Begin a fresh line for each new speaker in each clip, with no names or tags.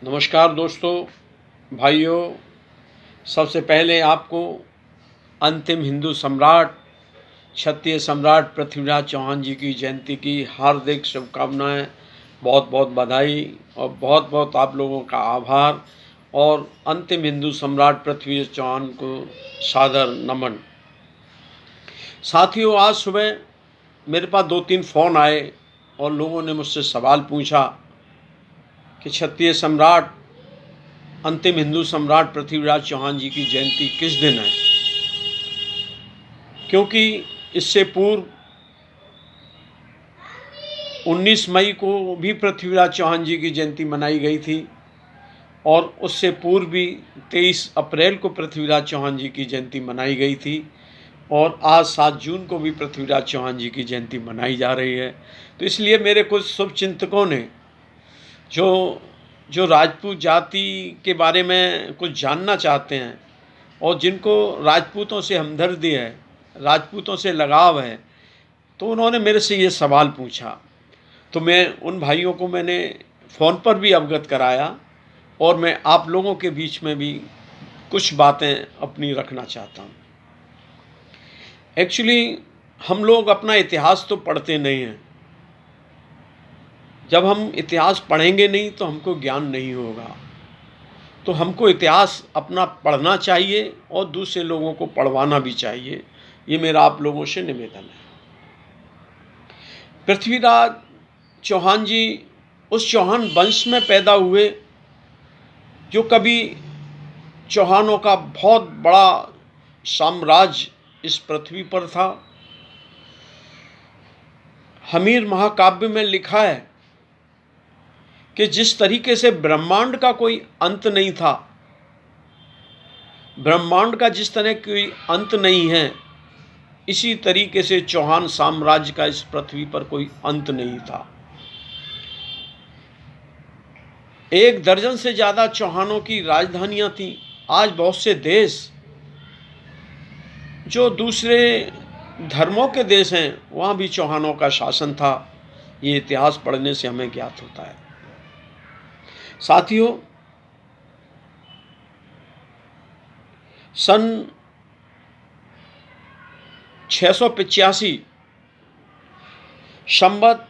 नमस्कार दोस्तों, भाइयों। सबसे पहले आपको अंतिम हिंदू सम्राट क्षत्रिय सम्राट पृथ्वीराज चौहान जी की जयंती की हार्दिक शुभकामनाएं, बहुत बहुत बधाई और बहुत बहुत आप लोगों का आभार। और अंतिम हिंदू सम्राट पृथ्वीराज चौहान को सादर नमन। साथियों, आज सुबह मेरे पास 2-3 फ़ोन आए और लोगों ने मुझसे सवाल पूछा कि क्षत्रिय सम्राट अंतिम हिंदू सम्राट पृथ्वीराज चौहान जी की जयंती किस दिन है, क्योंकि इससे पूर्व 19 मई को भी पृथ्वीराज चौहान जी की जयंती मनाई गई थी और उससे पूर्व भी 23 अप्रैल को पृथ्वीराज चौहान जी की जयंती मनाई गई थी और आज 7 जून को भी पृथ्वीराज चौहान जी की जयंती मनाई जा रही है। तो इसलिए मेरे कुछ शुभचिंतकों ने जो राजपूत जाति के बारे में कुछ जानना चाहते हैं और जिनको राजपूतों से हमदर्दी है, राजपूतों से लगाव है, तो उन्होंने मेरे से ये सवाल पूछा। तो मैं उन भाइयों को मैंने फ़ोन पर भी अवगत कराया और मैं आप लोगों के बीच में भी कुछ बातें अपनी रखना चाहता हूँ। एक्चुअली हम लोग अपना इतिहास तो पढ़ते नहीं हैं। जब हम इतिहास पढ़ेंगे नहीं तो हमको ज्ञान नहीं होगा। तो हमको इतिहास अपना पढ़ना चाहिए और दूसरे लोगों को पढ़वाना भी चाहिए। ये मेरा आप लोगों से निवेदन है। पृथ्वीराज चौहान जी उस चौहान वंश में पैदा हुए जो कभी चौहानों का बहुत बड़ा साम्राज्य इस पृथ्वी पर था। हमीर महाकाव्य में लिखा है कि जिस तरीके से ब्रह्मांड का कोई अंत नहीं था, ब्रह्मांड का जिस तरह कोई अंत नहीं है, इसी तरीके से चौहान साम्राज्य का इस पृथ्वी पर कोई अंत नहीं था। 1 दर्जन से ज़्यादा चौहानों की राजधानियां थीं। आज बहुत से देश जो दूसरे धर्मों के देश हैं, वहाँ भी चौहानों का शासन था। ये इतिहास पढ़ने से हमें ज्ञात होता है। साथियों, सन 685 संवत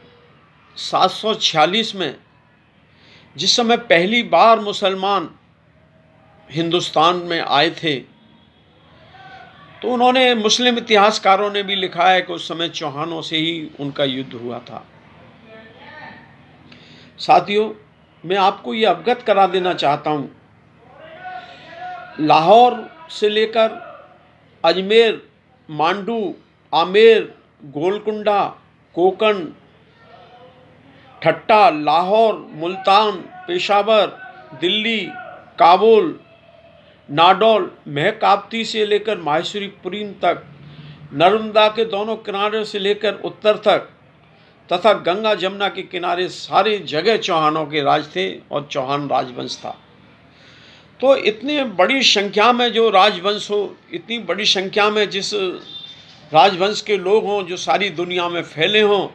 746 में जिस समय पहली बार मुसलमान हिंदुस्तान में आए थे, तो उन्होंने, मुस्लिम इतिहासकारों ने भी लिखा है कि उस समय चौहानों से ही उनका युद्ध हुआ था। साथियों, मैं आपको ये अवगत करा देना चाहता हूँ, लाहौर से लेकर अजमेर, मांडू, आमेर, गोलकुंडा, कोकण, ठट्टा, लाहौर, मुल्तान, पेशावर, दिल्ली, काबुल, नाडौल, महकाप्ती से लेकर माहेश्वरी पुरीन तक, नर्मदा के दोनों किनारे से लेकर उत्तर तक तथा गंगा जमुना के किनारे सारे जगह चौहानों के राज थे और चौहान राजवंश था। तो इतनी बड़ी संख्या में जो राजवंश हो, इतनी बड़ी संख्या में जिस राजवंश के लोग हों जो सारी दुनिया में फैले हों,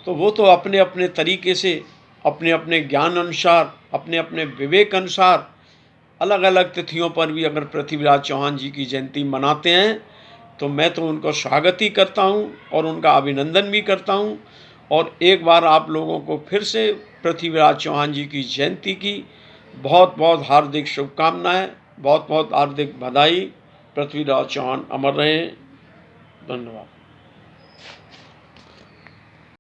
तो वो तो अपने अपने तरीके से, अपने अपने ज्ञान अनुसार, अपने अपने विवेक अनुसार अलग अलग तिथियों पर भी अगर पृथ्वीराज चौहान जी की जयंती मनाते हैं, तो मैं तो उनको स्वागत ही करता हूं और उनका अभिनंदन भी करता हूं। और एक बार आप लोगों को फिर से पृथ्वीराज चौहान जी की जयंती की बहुत बहुत हार्दिक शुभकामनाएं, बहुत बहुत हार्दिक बधाई। पृथ्वीराज चौहान अमर रहें। धन्यवाद।